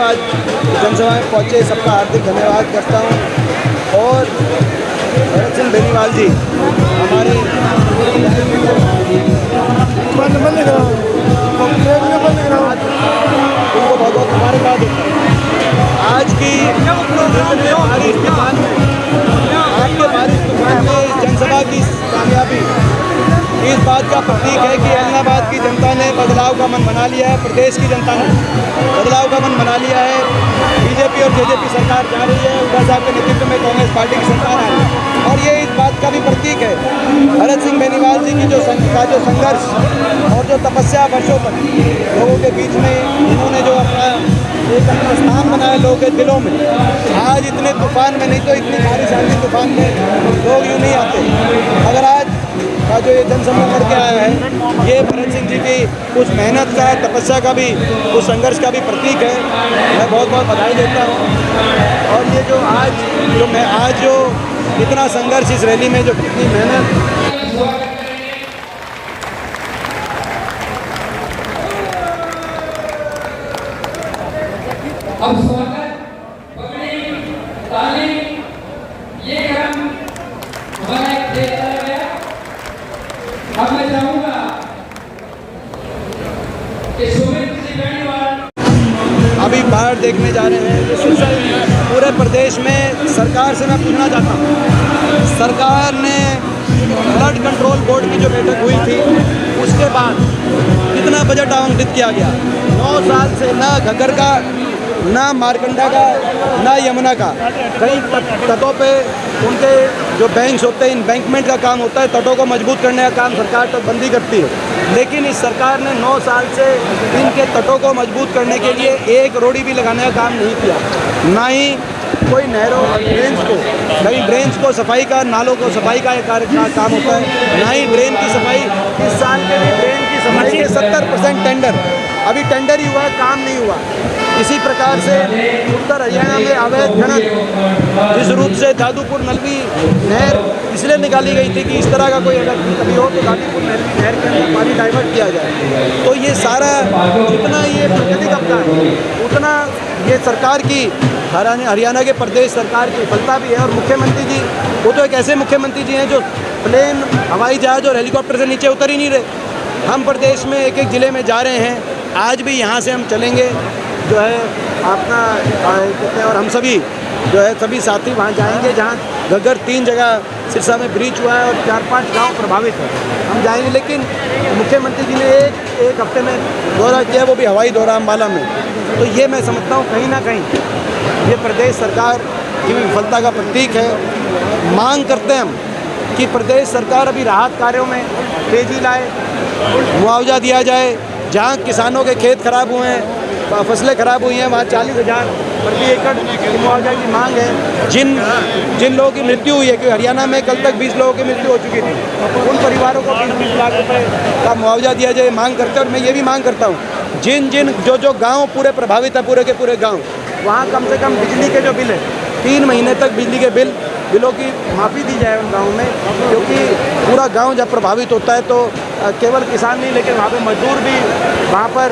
आज जनसभा में पहुँचे सबका हार्दिक धन्यवाद करता हूँ। और भरत सिंह बेनीवाल जी हमारे उनको बहुत बहुत मुबारकबाद देता हूँ। आज की बारिश तूफान में आपके बारिश तूफान में इस जनसभा की कामयाबी इस बात का प्रतीक है कि इलाहाबाद की जनता ने बदलाव का मन बना लिया है। प्रदेश की जनता ने बदलाव का मन बना लिया है। बीजेपी और जेजेपी सरकार जा रही है, हुड्डा साहब के नेतृत्व में कांग्रेस पार्टी की सरकार आ रही है। और ये इस बात का भी प्रतीक है भरत सिंह बेनीवाल जी की जो संघर्ष और जो तपस्या वर्षों तक लोगों के बीच में इन्होंने जो अपना एक अपना स्थान बनाया लोगों के दिलों में। आज इतने तूफान में, नहीं तो इतनी बारिश आंधी तूफान में लोग यूँ नहीं आते। मगर आज का जो ये जनसमूह करके आया है, ये भरत सिंह जी की कुछ मेहनत का, तपस्या का भी, कुछ संघर्ष का भी प्रतीक है। मैं बहुत बहुत बधाई देता हूँ। और ये जो आज जो इतना संघर्ष इस रैली में, जो कितनी मेहनत अब स्वागत, पगड़ी, ताली, ये क्रम हमारा एक देश चला गया। अब मैं चाहूंगा कि सुमित सिंह बेनीवाल अभी बाहर देखने जा रहे हैं। पूरे प्रदेश में सरकार से मैं पूछना चाहता हूँ, सरकार ने फ्लड कंट्रोल बोर्ड की जो बैठक हुई थी उसके बाद कितना बजट आवंटित किया गया? 9 साल से ना घग्गर का, ना मारकंडा का, ना यमुना का, कई तटों पे उनके जो बैंक्स होते हैं, इनबैंकमेंट का काम होता है, तटों को मजबूत करने का काम सरकार तटबंदी करती है। लेकिन इस सरकार ने 9 साल से इनके तटों को मजबूत करने के लिए एक रोड़ी भी लगाने का काम नहीं किया। ना ही कोई नहरों और ड्रेन्स को, कई ड्रेन्स को सफाई का, नालों को सफाई का काम होता है, ना ही ड्रेन की सफाई। इस साल के भी ड्रेन की सफाई के 70% टेंडर, अभी टेंडर ही हुआ, काम नहीं हुआ। इसी प्रकार से उत्तर हरियाणा में अवैध खनन, जिस रूप से दादूपुर नलवी नहर इसलिए निकाली गई थी कि इस तरह का कोई अगर कभी हो तो दादूपुर नहर के अंदर पानी डाइवर्ट किया जाए। तो ये सारा जितना ये प्रगति करता है उतना ये सरकार की, हरियाणा के प्रदेश सरकार की विफलता भी है। और मुख्यमंत्री जी, वो तो एक ऐसे मुख्यमंत्री जी हैं जो प्लेन, हवाई जहाज और हेलीकॉप्टर से नीचे उतर ही नहीं रहे। हम प्रदेश में एक एक ज़िले में जा रहे हैं, आज भी यहाँ से हम चलेंगे जो है अपना कहते हैं, और हम सभी जो है सभी साथी वहाँ जाएंगे जहाँ घग्गर 3 जगह सिरसा में ब्रीच हुआ है और 4-5 गांव प्रभावित है, हम जाएंगे। लेकिन मुख्यमंत्री जी ने एक हफ्ते में दौरा किया, वो भी हवाई दौरा अम्बाला में। तो ये मैं समझता हूँ कहीं ना कहीं ये प्रदेश सरकार की विफलता का प्रतीक है। मांग करते हैं हम कि प्रदेश सरकार अभी राहत कार्यों में तेज़ी लाए, मुआवजा दिया जाए। जहाँ किसानों के खेत खराब हुए हैं, फसलें खराब हुई हैं, वहाँ 40,000 प्रति एकड़ की मुआवजा की मांग है। जिन लोगों की मृत्यु हुई है, क्योंकि हरियाणा में कल तक 20 लोगों की मृत्यु हो चुकी थी, उन परिवारों को 20-20 लाख रुपए का मुआवजा दिया जाए, मांग करते हैं। और मैं ये भी मांग करता हूँ जो गाँव पूरे प्रभावित है, पूरे के पूरे गाँव, वहाँ कम से कम बिजली के जो बिल है, 3 महीने तक बिजली के बिलों की माफ़ी दी जाए उन गाँव में। क्योंकि पूरा गाँव जब प्रभावित होता है तो केवल किसान नहीं, लेकिन वहाँ पे मजदूर भी, वहाँ पर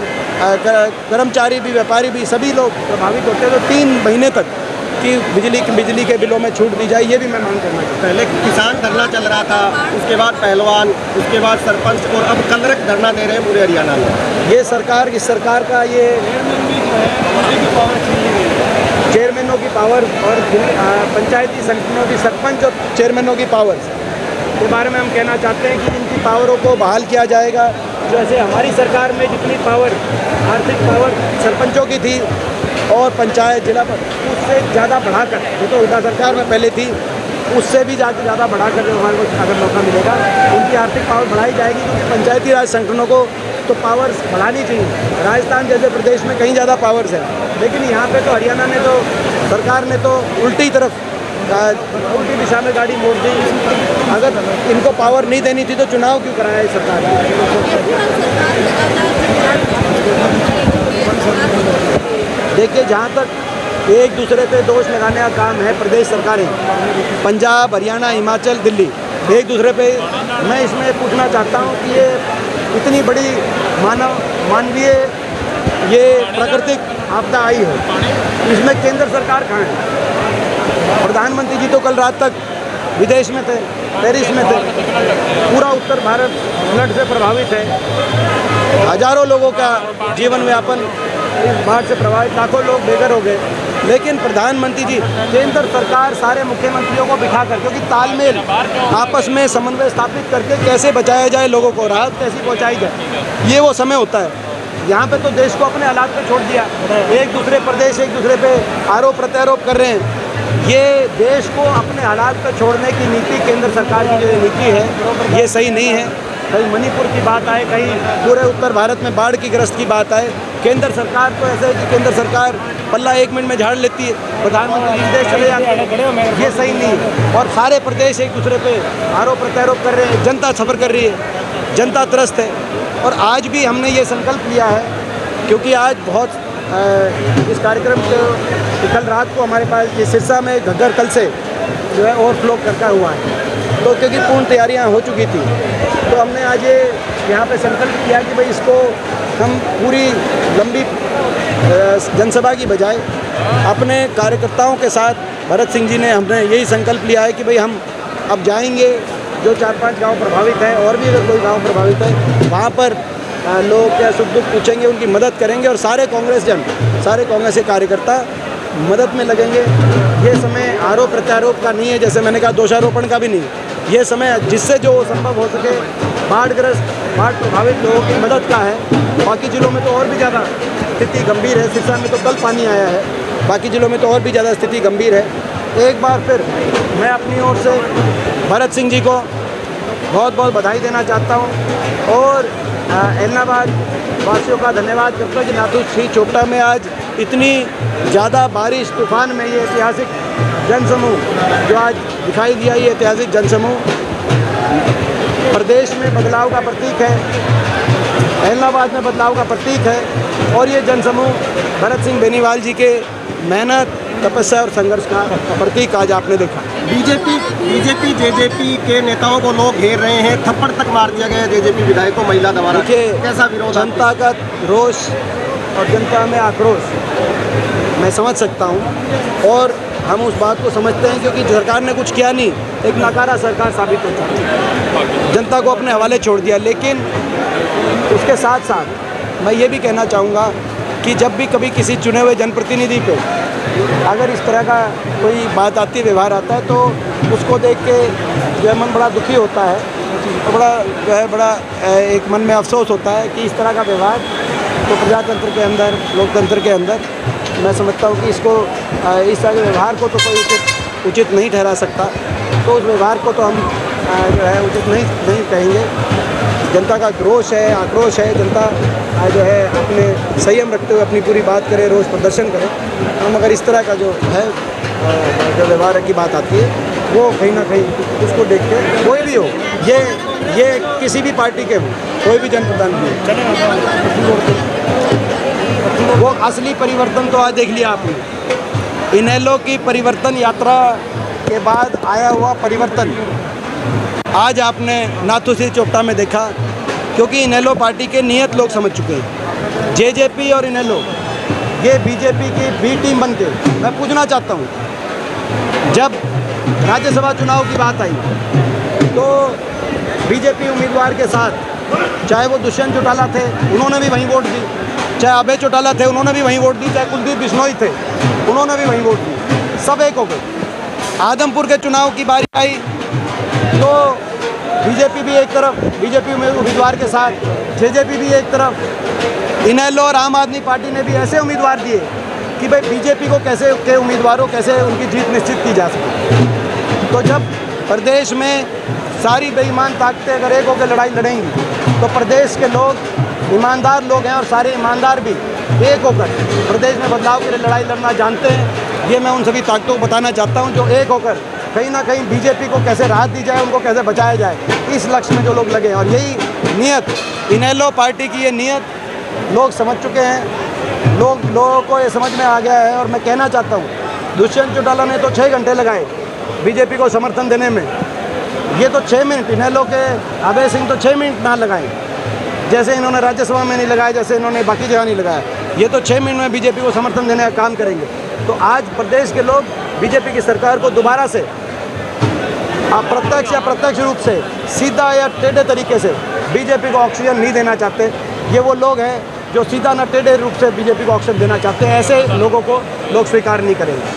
कर्मचारी भी, व्यापारी भी, सभी लोग प्रभावित होते हैं। तो 3 महीने तक की बिजली के बिलों में छूट दी जाए, ये भी मैं मांग करना चाहता हूँ। पहले किसान धरना चल रहा था, उसके बाद पहलवान, उसके बाद सरपंच, और अब कलरक धरना दे रहे हैं पूरे हरियाणा में। ये सरकार, इस सरकार का ये चेयरमैनों की पावर और पंचायती संगठनों की, सरपंच और चेयरमैनों की पावर्स के बारे में हम कहना चाहते हैं कि इनकी पावरों को बहाल किया जाएगा। जैसे हमारी सरकार में जितनी पावर, आर्थिक पावर सरपंचों की थी और पंचायत जिला पर, उससे ज़्यादा बढ़ाकर, जो तो हुड्डा सरकार में पहले थी, उससे भी ज़्यादा बढ़ाकर हमारे को अगर मौका मिलेगा उनकी आर्थिक पावर बढ़ाई जाएगी। क्योंकि पंचायती राज संगठनों को तो पावर्स बढ़ानी चाहिए। राजस्थान जैसे प्रदेश में कहीं ज़्यादा पावर्स है, लेकिन यहाँ पे तो हरियाणा ने तो, सरकार ने तो उल्टी दिशा में गाड़ी मोड़ दी। अगर इनको पावर नहीं देनी थी तो चुनाव क्यों कराया इस सरकार ने? देखिए, जहाँ तक एक दूसरे पे दोष लगाने का काम है प्रदेश सरकारें, पंजाब, हरियाणा, हिमाचल, दिल्ली, एक दूसरे पे, मैं इसमें पूछना चाहता हूँ कि ये इतनी बड़ी मानवीय, ये प्राकृतिक आपदा आई हो, इसमें केंद्र सरकार कहाँ है? प्रधानमंत्री जी तो कल रात तक विदेश में थे, पेरिस में थे। पूरा उत्तर भारत फ्लड से प्रभावित है। हजारों लोगों का जीवन यापन इस बाढ़ से प्रभावित, लाखों लोग बेघर हो गए। लेकिन प्रधानमंत्री जी, केंद्र सरकार सारे मुख्यमंत्रियों को बिठाकर, क्योंकि तालमेल आपस में समन्वय स्थापित करके कैसे बचाया जाए, लोगों को राहत कैसी पहुंचाई जाए, ये वो समय होता है। यहाँ पे तो देश को अपने हालात पे छोड़ दिया। एक दूसरे प्रदेश एक दूसरे पे आरोप प्रत्यारोप कर रहे हैं। ये देश को अपने हालात पे छोड़ने की नीति, केंद्र सरकार की जो नीति है, ये सही नहीं है। कहीं मणिपुर की बात आए, कहीं पूरे उत्तर भारत में बाढ़ की ग्रस्त की बात आए, केंद्र सरकार तो ऐसे है कि केंद्र सरकार पल्ला 1 मिनट में झाड़ लेती है, प्रधानमंत्री विदेश चले जाते हैं, ये सही नहीं है। और सारे प्रदेश एक दूसरे पे आरोप प्रत्यारोप कर रहे हैं, जनता सफ़र कर रही है, जनता त्रस्त है। और आज भी हमने ये संकल्प लिया है, क्योंकि आज बहुत इस कार्यक्रम को कल रात को हमारे पास ये सिरसा में घग्गर कल से जो है ओवरफ्लो करता हुआ है, तो क्योंकि पूर्ण तैयारियां हो चुकी थी, तो हमने आज ये यहाँ पे संकल्प किया कि भाई इसको हम पूरी लंबी जनसभा की बजाय अपने कार्यकर्ताओं के साथ, भरत सिंह जी ने हमने यही संकल्प लिया है कि भाई हम अब जाएंगे, जो 4-5 गांव प्रभावित हैं, और भी अगर कोई गांव प्रभावित है, वहाँ पर लोग क्या सुख दुख पूछेंगे, उनकी मदद करेंगे, और सारे कांग्रेस के कार्यकर्ता मदद में लगेंगे। ये समय आरोप प्रत्यारोप का नहीं है, जैसे मैंने कहा दोषारोपण का भी नहीं। ये समय जिससे जो संभव हो सके बाढ़ग्रस्त, बाढ़ प्रभावित लोगों की मदद का है। बाकी जिलों में तो और भी ज़्यादा स्थिति गंभीर है। सिरसा में तो कल पानी आया है, बाकी जिलों में तो और भी ज़्यादा स्थिति गंभीर है। एक बार फिर मैं अपनी ओर से भरत सिंह जी को बहुत बहुत बधाई देना चाहता हूँ, और एलनाबाद वासियों का धन्यवाद करता हूँ कि नाथू चोपटा में आज इतनी ज़्यादा बारिश तूफान में ये ऐतिहासिक जनसमूह जो आज दिखाई दिया, ये ऐतिहासिक जनसमूह प्रदेश में बदलाव का प्रतीक है, एलनाबाद में बदलाव का प्रतीक है। और ये जनसमूह भरत सिंह बेनीवाल जी के मेहनत, तपस्या और संघर्ष का प्रतीक आज आपने देखा। बीजेपी जेजेपी के नेताओं को लोग घेर रहे हैं, थप्पड़ तक मार दिया गया जेजेपी विधायक को महिला द्वारा। कैसा विरोध? जनता का रोष और जनता में आक्रोश मैं समझ सकता हूँ, और हम उस बात को समझते हैं, क्योंकि सरकार ने कुछ किया नहीं, एक नकारा सरकार साबित होता है, जनता को अपने हवाले छोड़ दिया। लेकिन उसके साथ साथ मैं ये भी कहना चाहूँगा कि जब भी कभी किसी चुने हुए जनप्रतिनिधि पे अगर इस तरह का कोई बात आती है, व्यवहार आता है, तो उसको देख के जो है मन बड़ा दुखी होता है, तो बड़ा जो है बड़ा एक मन में अफसोस होता है कि इस तरह का व्यवहार तो प्रजातंत्र के अंदर, लोकतंत्र के अंदर मैं समझता हूँ कि इसको इस तरह के व्यवहार को तो कोई उचित नहीं ठहरा सकता। तो उस व्यवहार को तो हम जो है उचित नहीं कहेंगे। जनता का रोष है, आक्रोश है, जनता जो है अपने संयम रखते हुए अपनी पूरी बात करे, रोष प्रदर्शन करे। हम अगर इस तरह का जो है जो व्यवहार की बात आती है, वो कहीं ना कहीं उसको देख के कोई भी हो, ये किसी भी पार्टी के हो, कोई भी जनप्रतिनिधि हो, वो असली परिवर्तन तो आज देख लिया आपने। इनेलो की परिवर्तन यात्रा के बाद आया हुआ परिवर्तन आज आपने नाथू चोपटा में देखा, क्योंकि इनेलो पार्टी के नियत लोग समझ चुके हैं। जेजेपी और इनेलो ये बीजेपी की बी टीम बन के, मैं पूछना चाहता हूँ, जब राज्यसभा चुनाव की बात आई तो बीजेपी उम्मीदवार के साथ, चाहे वो दुष्यंत चौटाला थे, उन्होंने भी वहीं वोट दी, चाहे अभय चौटाला थे, उन्होंने भी वहीं वोट दी, चाहे कुलदीप बिश्नोई थे, उन्होंने भी वहीं वोट दी, सब एक हो गए। आदमपुर के चुनाव की बारी आई तो बीजेपी भी एक तरफ, बीजेपी उम्मीदवार के साथ जेजेपी भी एक तरफ, इनेलो और आम आदमी पार्टी ने भी ऐसे उम्मीदवार दिए कि भाई बीजेपी को कैसे के उम्मीदवारों कैसे उनकी जीत निश्चित की जा सके। तो जब प्रदेश में सारी बेईमान ताकतें अगर एक होकर लड़ाई लड़ेंगी, तो प्रदेश के लोग ईमानदार लोग हैं, और सारे ईमानदार भी एक होकर प्रदेश में बदलाव के लिए लड़ाई लड़ना जानते हैं। ये मैं उन सभी ताकतों को बताना चाहता हूँ जो एक होकर कहीं ना कहीं बीजेपी को कैसे राहत दी जाए, उनको कैसे बचाया जाए, इस लक्ष्य में जो लोग लगे हैं। और यही नियत, इनेलो पार्टी की ये नियत लोग समझ चुके हैं, लोगों को ये समझ में आ गया है। और मैं कहना चाहता हूँ, दुष्यंत चौटाला ने तो 6 घंटे लगाए बीजेपी को समर्थन देने में, ये तो 6 मिनट, इनेलो के अभय सिंह तो 6 मिनट ना लगाए, जैसे इन्होंने राज्यसभा में नहीं लगाया, जैसे इन्होंने बाकी जगह नहीं लगाया। ये तो 6 महीने में बीजेपी को समर्थन देने का काम करेंगे। तो आज प्रदेश के लोग बीजेपी की सरकार को दोबारा से अप्रत्यक्ष या प्रत्यक्ष रूप से, सीधा या टेढ़े तरीके से बीजेपी को ऑक्सीजन नहीं देना चाहते। ये वो लोग हैं जो सीधा न टेढ़े रूप से बीजेपी को ऑक्सीजन देना चाहते हैं। ऐसे लोगों को लोग स्वीकार नहीं करेंगे।